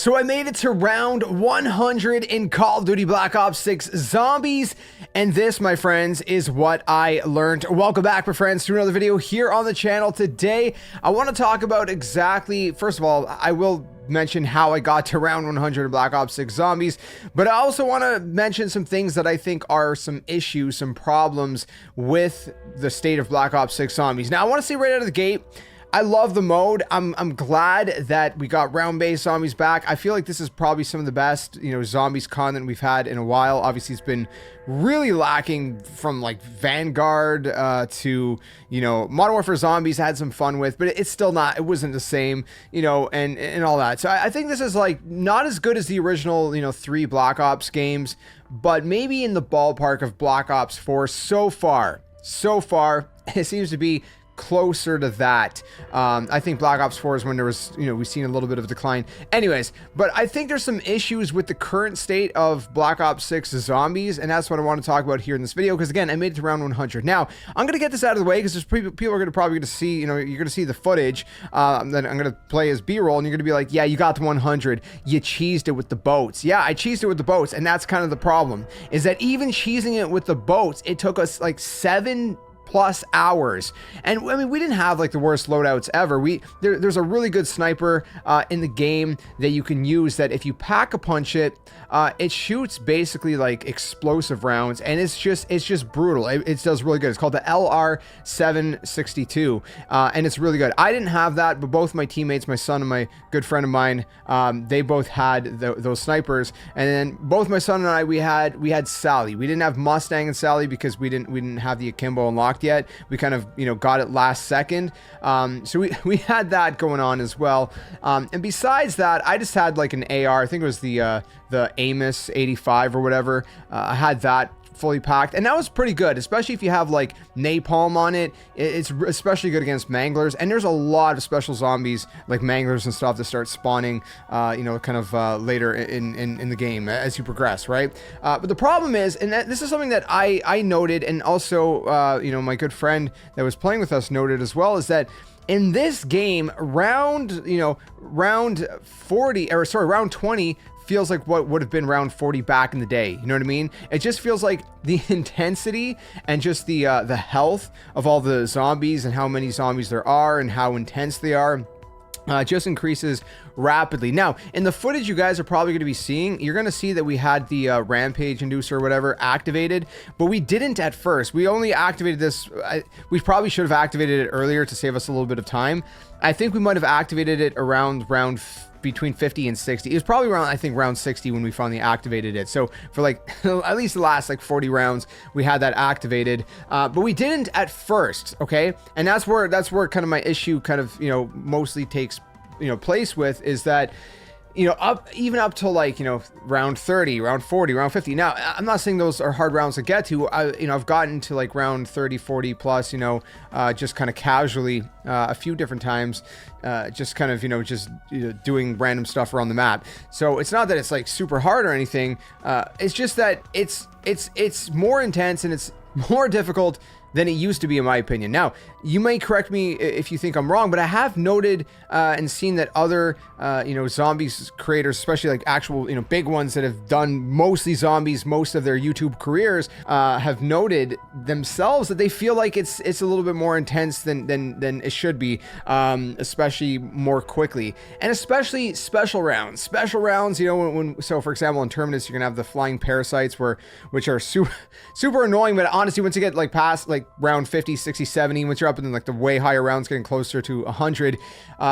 So I made it to round 100 in Call of Duty Black Ops 6 Zombies, and this, my friends, is what I learned. Welcome back, my friends, to another video here on the channel. Today, I want to talk about exactly, first of all, I will mention how I got to round 100 in Black Ops 6 Zombies, but I also want to mention some things that I think are some issues, some problems with the state of Black Ops 6 Zombies. Now, I want to say right out of the gate, I love the mode. I'm glad that we got round-based zombies back. I feel like this is probably some of the best, zombies content we've had in a while. Obviously, it's been really lacking from like Vanguard to, Modern Warfare Zombies I had some fun with, but it's still not, it wasn't the same, and all that. So I think this is like not as good as the original, 3 Black Ops games, but maybe in the ballpark of Black Ops 4 so far. So far, it seems to be closer to that. I think Black Ops 4 is when there was, we've seen a little bit of a decline. Anyways, but I think there's some issues with the current state of Black Ops 6 Zombies, and that's what I want to talk about here in this video, because again, I made it to round 100. Now, I'm going to get this out of the way, because there's people are going to probably get to see, you're going to see the footage, then I'm going to play as B-roll, and you're going to be like, yeah, you got the 100. You cheesed it with the boats. Yeah, I cheesed it with the boats, and that's kind of the problem, is that even cheesing it with the boats, it took us like 7+ hours. And I mean, we didn't have like the worst loadouts ever. There's a really good sniper in the game that you can use, that if you pack a punch it, it shoots basically like explosive rounds, and it's just brutal. It does really good. It's called the LR762, and it's really good. I didn't have that, but both my teammates, my son and my good friend of mine, they both had those snipers. And then both my son and I, we had Sally. We didn't have Mustang and Sally because we didn't have the akimbo unlocked yet. We kind of got it last second, so we had that going on as well. And besides that, I just had like an AR. I think it was the Amos 85 or whatever. I had that fully packed, and that was pretty good, especially if you have like napalm on it. It's especially good against manglers, and there's a lot of special zombies like manglers and stuff that start spawning kind of later in the game as you progress, right? But the problem is, and this is something that I noted, and also my good friend that was playing with us noted as well, is that in this game, round 20 feels like what would have been round 40 back in the day. You know what I mean? It just feels like the intensity and just the health of all the zombies and how many zombies there are and how intense they are just increases rapidly. Now, in the footage you guys are probably going to be seeing, you're going to see that we had the rampage inducer or whatever activated, but we didn't at first. We only activated this. We probably should have activated it earlier to save us a little bit of time. I think we might have activated it around between 50 and 60. It was probably around, I think, round 60 when we finally activated it. So for like at least the last like 40 rounds, we had that activated, but we didn't at first. Okay, and that's where kind of my issue kind of mostly takes place with, is that even up to like, round 30, round 40, round 50. Now, I'm not saying those are hard rounds to get to. I've gotten to like round 30, 40 plus, just kind of casually a few different times, just kind of, doing random stuff around the map. So it's not that it's like super hard or anything. It's just that it's more intense and it's more difficult than it used to be, in my opinion. Now, you may correct me if you think I'm wrong, but I have noted and seen that other, zombies creators, especially like actual, big ones that have done mostly zombies most of their YouTube careers, have noted themselves that they feel like it's a little bit more intense than it should be, especially more quickly, and especially special rounds. Special rounds, so for example, in Terminus, you're gonna have the flying parasites, which are super annoying, but honestly, once you get like past like round 50, 60, 70, once you're up in like the way higher rounds, getting closer to 100,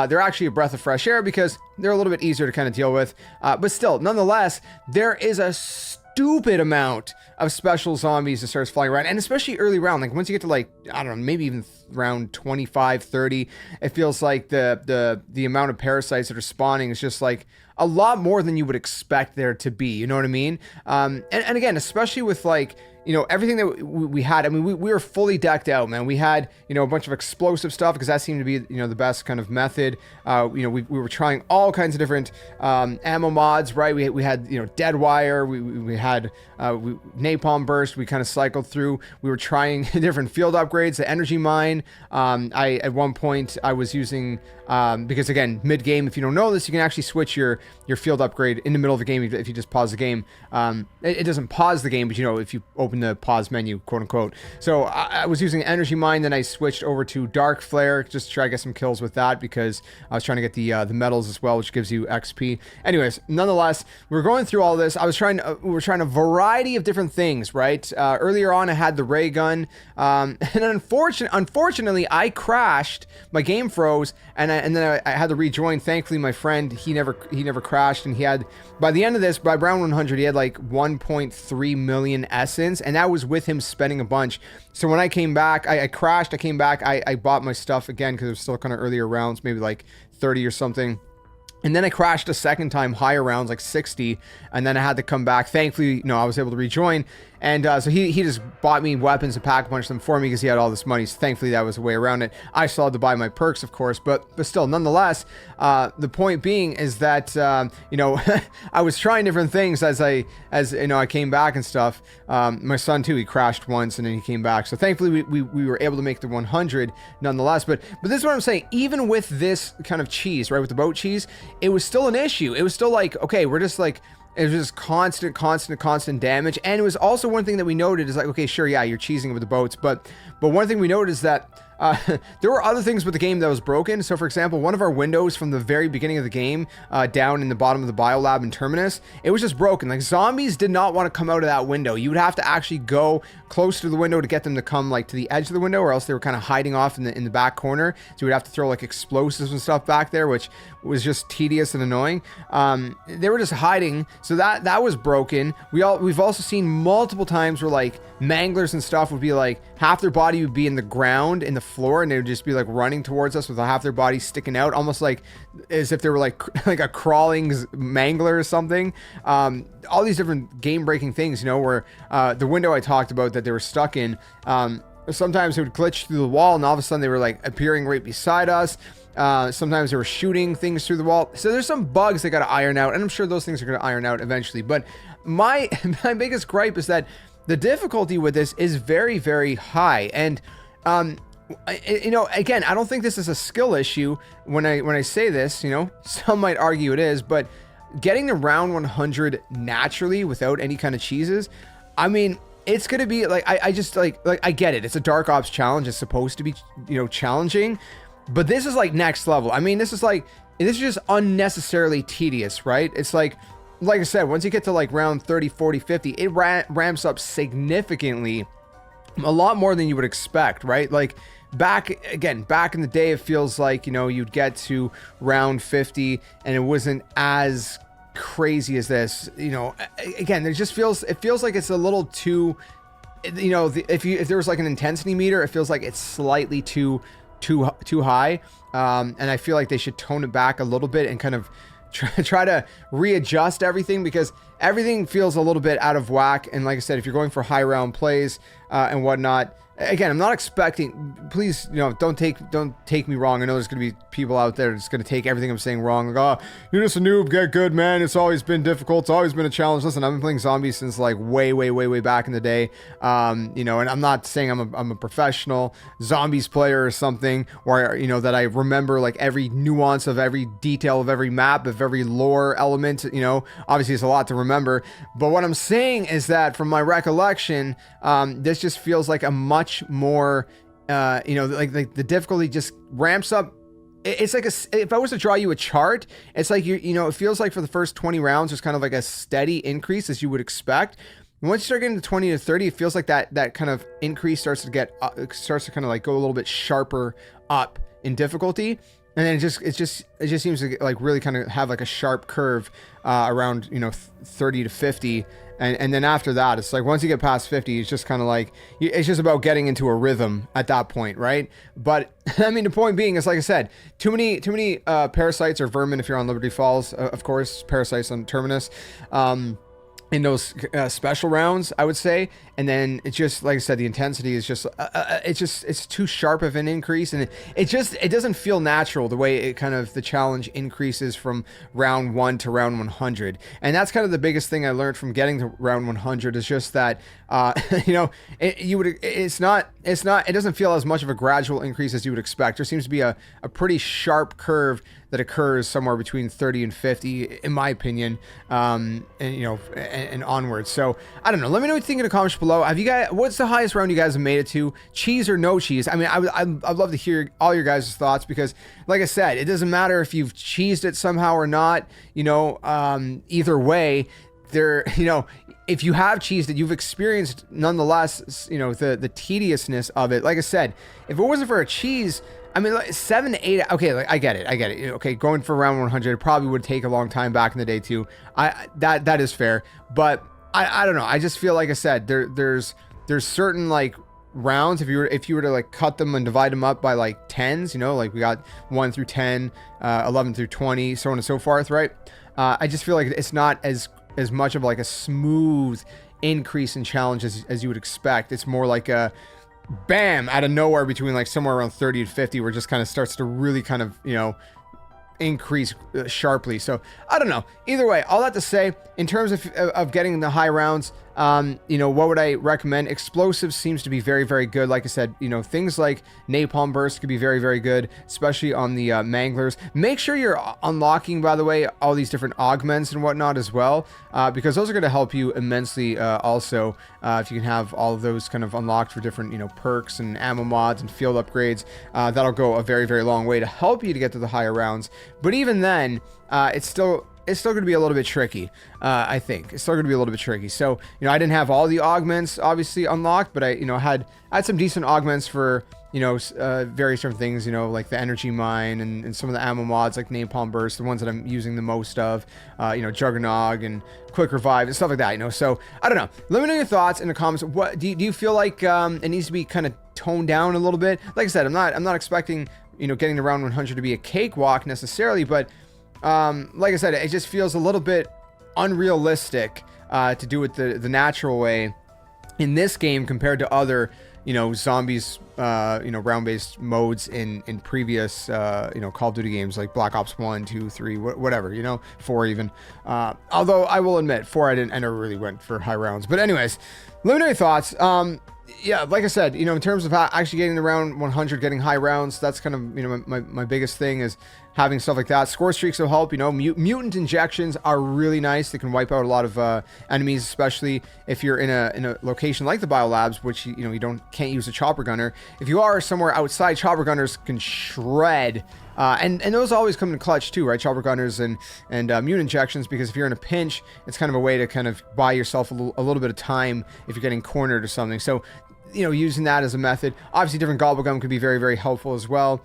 they're actually a breath of fresh air because they're a little bit easier to kind of deal with, but still, nonetheless, there is a stupid amount of special zombies that starts flying around, and especially early round, like once you get to like, I don't know, maybe even round 25, 30, it feels like the amount of parasites that are spawning is just like a lot more than you would expect there to be, you know what I mean? And again, especially with like, you know, everything that we had. I mean, we were fully decked out, man. We had, you know, a bunch of explosive stuff because that seemed to be, you know, the best kind of method. You know, we were trying all kinds of different ammo mods, right? We had, you know, dead wire. We had napalm burst. We kind of cycled through. We were trying different field upgrades, the energy mine. At one point I was using, because again, mid game, if you don't know this, you can actually switch your field upgrade in the middle of the game if you just pause the game. It doesn't pause the game, but you know, if you open the pause menu, quote unquote. So I was using energy mine, then I switched over to dark flare just to try to get some kills with that because I was trying to get the metals as well, which gives you XP. Anyways, nonetheless, we were going through all this. I was trying we were trying a variety of different things, right? Earlier on I had the ray gun, and unfortunately I crashed, my game froze, and then I had to rejoin. Thankfully my friend, he never crashed, and he had, by the end of this, by round 100, he had like 1.3 million essence, and that was with him spending a bunch. So when I came back, I crashed, I came back, I bought my stuff again because it was still kind of earlier rounds, maybe like 30 or something. And then I crashed a second time, higher rounds, like 60, and then I had to come back. Thankfully, you know, I was able to rejoin. And so he just bought me weapons and pack punched them for me because he had all this money. So thankfully, that was a way around it. I still had to buy my perks, of course, but still, nonetheless, the point being is that, you know, I was trying different things as you know, I came back and stuff. My son too, he crashed once and then he came back. So thankfully, we were able to make the 100 nonetheless. But this is what I'm saying. Even with this kind of cheese, right, with the boat cheese, it was still an issue. It was still like, okay, we're just like, it was just constant damage. And it was also one thing that we noted is like, okay, sure, yeah, you're cheesing with the boats, but one thing we noted is that there were other things with the game that was broken. So for example, one of our windows from the very beginning of the game, down in the bottom of the biolab in Terminus, it was just broken. Like, zombies did not want to come out of that window. You would have to actually go close to the window to get them to come like to the edge of the window, or else they were kind of hiding off in the back corner. So you would have to throw like explosives and stuff back there, which was just tedious and annoying. They were just hiding, so that was broken. We've also seen multiple times where like manglers and stuff would be like, half their body would be in the ground, in the floor, and they would just be like running towards us with half their body sticking out, almost like as if they were like a crawling mangler or something. All these different game-breaking things, you know, where the window I talked about that they were stuck in, sometimes it would glitch through the wall, and all of a sudden they were like appearing right beside us. Sometimes they were shooting things through the wall. So there's some bugs they got to iron out, and I'm sure those things are going to iron out eventually. But my biggest gripe is that the difficulty with this is very, very high. And you know, again, I don't think this is a skill issue when I say this. You know, some might argue it is, but getting to round 100 naturally without any kind of cheeses, I mean, it's gonna be like, I just like I get it. It's a Dark Ops challenge. It's supposed to be, you know, challenging, but this is like next level. I mean, this is just unnecessarily tedious, right? It's like I said, once you get to like round 30, 40, 50, it ramps up significantly, a lot more than you would expect, right? Like back in the day, it feels like, you know, you'd get to round 50 and it wasn't as crazy as this. You know, again, it feels like it's a little too, you know, if there was like an intensity meter, it feels like it's slightly too high, and I feel like they should tone it back a little bit and kind of try to readjust everything, because everything feels a little bit out of whack. And like I said, if you're going for high round plays and whatnot, again, I'm not expecting, please, you know, don't take me wrong. I know there's gonna be people out there that's gonna take everything I'm saying wrong, like, oh, you're just a noob, get good, man, it's always been difficult, it's always been a challenge. Listen, I've been playing zombies since like way back in the day, you know, and I'm not saying I'm a professional zombies player or something, or, you know, that I remember like every nuance of every detail of every map, of every lore element. You know, obviously it's a lot to remember, but what I'm saying is that from my recollection, this just feels like a much more, you know, like the difficulty just ramps up. It's like if I was to draw you a chart, it's like you know, it feels like for the first 20 rounds there's kind of like a steady increase as you would expect. Once you start getting to 20 to 30, it feels like that kind of increase starts to kind of like go a little bit sharper up in difficulty. And then it just seems to like really kind of have like a sharp curve around, you know, 30 to 50. And then after that, it's like once you get past 50, it's just kind of like, it's just about getting into a rhythm at that point, right? But I mean, the point being is, like I said, too many parasites or vermin if you're on Liberty Falls, of course, parasites on Terminus. in those special rounds, I would say. And then it's just, like I said, the intensity is just it's too sharp of an increase, and it doesn't feel natural the way it kind of, the challenge increases from round 1 to round 100. And that's kind of the biggest thing I learned from getting to round 100, is just that you know, it doesn't feel as much of a gradual increase as you would expect. There seems to be a pretty sharp curve that occurs somewhere between 30 and 50, in my opinion, and you know, and onwards. So I don't know. Let me know what you think in the comments below. Have you guys, what's the highest round you guys have made it to? Cheese or no cheese? I mean, I'd love to hear all your guys' thoughts, because like I said, it doesn't matter if you've cheesed it somehow or not, you know, either way, you know, if you have cheesed it, you've experienced nonetheless, you know, the tediousness of it. Like I said, if it wasn't for a cheese, I mean, like 7 to 8. Okay, like I get it. Okay, going for round 100 probably would take a long time back in the day too. That is fair, but I don't know. I just feel, like I said, there's certain like rounds, if you were to like cut them and divide them up by like tens, you know, like we got 1 through 10, 11 through 20, so on and so forth, right? I just feel like it's not as much of like a smooth increase in challenge as you would expect. It's more like a bam out of nowhere between like somewhere around 30 to 50, where it just kind of starts to really kind of, you know, increase sharply. So I don't know. Either way, all that to say, in terms of getting the high rounds, you know, what would I recommend? Explosives seems to be very, very good. Like I said, you know, things like napalm burst could be very, very good, especially on the manglers. Make sure you're unlocking, by the way, all these different augments and whatnot as well, because those are going to help you immensely. Also, if you can have all of those kind of unlocked for different, you know, perks and ammo mods and field upgrades, that'll go a very, very long way to help you to get to the higher rounds. But even then, it's still going to be a little bit tricky. I think it's still going to be a little bit tricky. So, you know, I didn't have all the augments obviously unlocked, but I, you know, had some decent augments for, you know, various different things, you know, like the energy mine and some of the ammo mods like napalm burst, the ones that I'm using the most of, you know, juggernog and quick revive and stuff like that, you know. So I don't know. Let me know your thoughts in the comments. What do you feel like it needs to be kind of toned down a little bit? Like I said, I'm not expecting, you know, getting to round 100 to be a cakewalk necessarily, but like I said, it just feels a little bit unrealistic to do it the natural way in this game compared to other, you know, zombies, you know, round-based modes in previous, you know, Call of Duty games like Black Ops 1, 2, 3, whatever, you know, 4 even. Although I will admit, 4 I never really went for high rounds. But anyways, let me know your thoughts. Yeah, like I said, you know, in terms of actually getting around 100, getting high rounds, that's kind of, you know, my biggest thing is having stuff like that. Score streaks will help, you know. Mutant injections are really nice. They can wipe out a lot of enemies, especially if you're in a location like the biolabs, which, you know, you can't use a chopper gunner. If you are somewhere outside, chopper gunners can shred. And those always come in clutch too, right? Chopper gunners and mutant injections, because if you're in a pinch, it's kind of a way to kind of buy yourself a little bit of time if you're getting cornered or something. So, you know, using that as a method. Obviously, different gobblegum can be very, very helpful as well.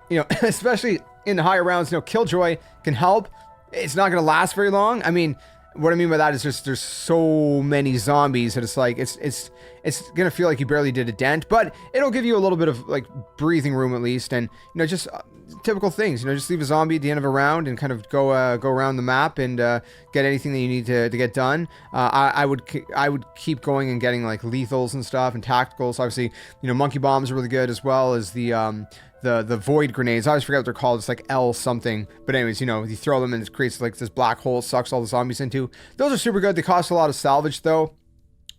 You know, especially in the higher rounds, you know, Killjoy can help. It's not going to last very long. I mean, what I mean by that is just there's so many zombies that it's like it's gonna feel like you barely did a dent, but it'll give you a little bit of like breathing room at least, and you know, just typical things. You know, just leave a zombie at the end of a round and kind of go around the map and get anything that you need to get done. I would keep going and getting like lethals and stuff and tacticals. Obviously, you know, monkey bombs are really good, as well as the void grenades. I always forget what they're called. It's like L something. But anyways, you know, you throw them and it creates like this black hole, sucks all the zombies into. Those are super good. They cost a lot of salvage though.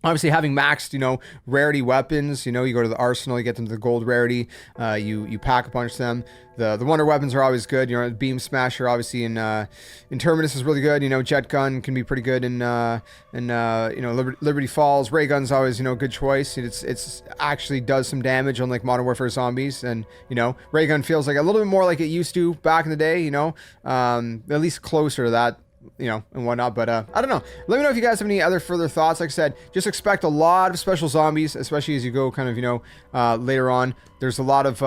Obviously, having maxed, you know, rarity weapons, you know, you go to the arsenal, you get them to the gold rarity, you pack a bunch of them. The wonder weapons are always good. You know, beam smasher, obviously in Terminus is really good. You know, jet gun can be pretty good in you know, Liberty Falls. Ray gun's always, you know, a good choice. It's actually does some damage on like Modern Warfare zombies, and you know, ray gun feels like a little bit more like it used to back in the day. You know, at least closer to that. You know, and whatnot, but I don't know. Let me know if you guys have any other further thoughts. Like I said, just expect a lot of special zombies, especially as you go kind of, you know, later on. There's a lot of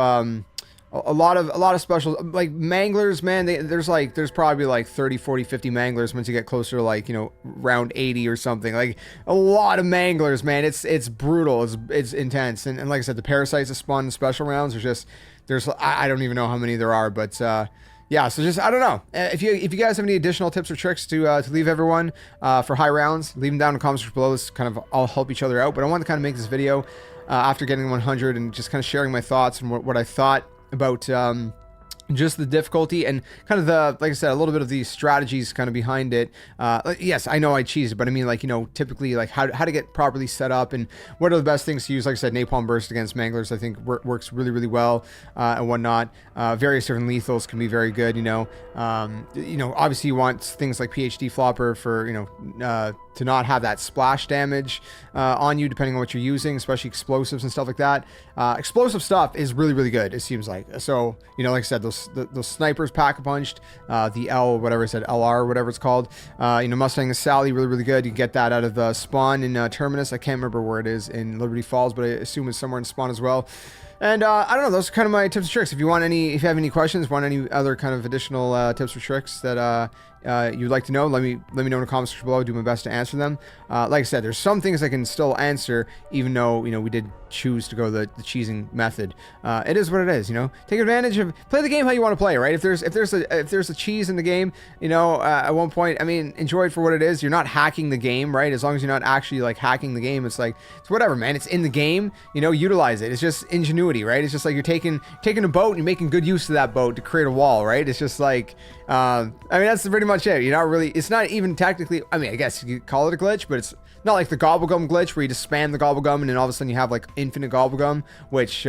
special, like manglers, man. There's probably like 30, 40, 50 manglers once you get closer to like, you know, round 80 or something. Like a lot of manglers, man. It's brutal. It's intense. And like I said, the parasites that spawn in special rounds are just, I don't even know how many there are, but yeah, so just, I don't know. If you guys have any additional tips or tricks to leave everyone for high rounds, leave them down in the comments below. Let's kind of all help each other out. But I wanted to kind of make this video after getting 100 and just kind of sharing my thoughts and what I thought about just the difficulty and kind of the, like I said, a little bit of the strategies kind of behind it. Yes, I know I cheesed, but I mean, like, you know, typically like how to get properly set up and what are the best things to use. Like I said, Napalm Burst against Manglers, I think works really, really well and whatnot. Various different lethals can be very good, you know. Obviously you want things like PhD Flopper for, you know, to not have that splash damage on you, depending on what you're using, especially explosives and stuff like that. Explosive stuff is really, really good, it seems like. So, you know, like I said, those snipers pack-a-punched, the L, whatever I said, LR, whatever it's called. You know, Mustang the Sally, really, really good. You get that out of the spawn in Terminus. I can't remember where it is in Liberty Falls, but I assume it's somewhere in spawn as well. And I don't know, those are kind of my tips and tricks. If you have any questions, want any other kind of additional tips or tricks that you'd like to know, let me know in the comments below. I'll do my best to answer them. Like I said, there's some things I can still answer, even though, you know, we did choose to go the cheesing method. It is what it is, you know. Take advantage of, play the game how you want to play, right? If there's a cheese in the game, you know, at one point, I mean, enjoy it for what it is. You're not hacking the game, right? As long as you're not actually like hacking the game, it's like, it's whatever, man. It's in the game, you know, utilize it. It's just ingenuity, right? It's just like you're taking a boat and you're making good use of that boat to create a wall, right? It's just like, I mean, that's pretty much it. You're not really, it's not even technically, I mean, I guess you could call it a glitch, but it's not like the gobblegum glitch where you just spam the gobblegum and then all of a sudden you have like infinite gobblegum, which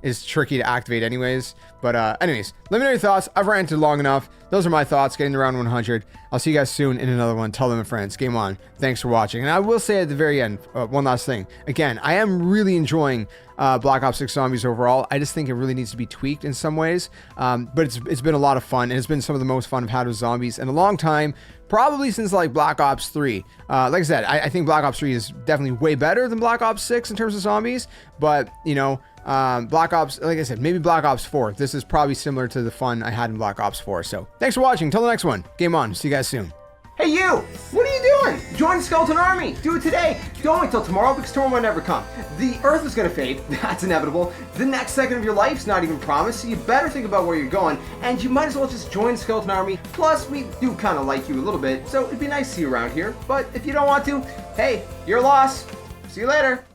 is tricky to activate anyways. But anyways, let me know your thoughts. I've ranted long enough. Those are my thoughts, getting to round 100. I'll see you guys soon in another one. Tell them and friends. Game on. Thanks for watching. And I will say at the very end, one last thing. Again, I am really enjoying Black Ops 6 Zombies overall. I just think it really needs to be tweaked in some ways. But it's been a lot of fun, and it's been some of the most fun I've had with zombies in a long time. Probably since like Black Ops 3. Like I said, I think Black Ops 3 is definitely way better than Black Ops 6 in terms of zombies. But, you know, Black Ops, like I said, maybe Black Ops 4. This is probably similar to the fun I had in Black Ops 4. So thanks for watching. Till the next one. Game on. See you guys soon. Hey you! What are you doing? Join the Skeleton Army! Do it today! Don't wait till tomorrow because tomorrow might never come. The Earth is gonna fade, that's inevitable. The next second of your life's not even promised, so you better think about where you're going, and you might as well just join the Skeleton Army. Plus, we do kinda like you a little bit, so it'd be nice to see you around here. But if you don't want to, hey, your loss. See you later.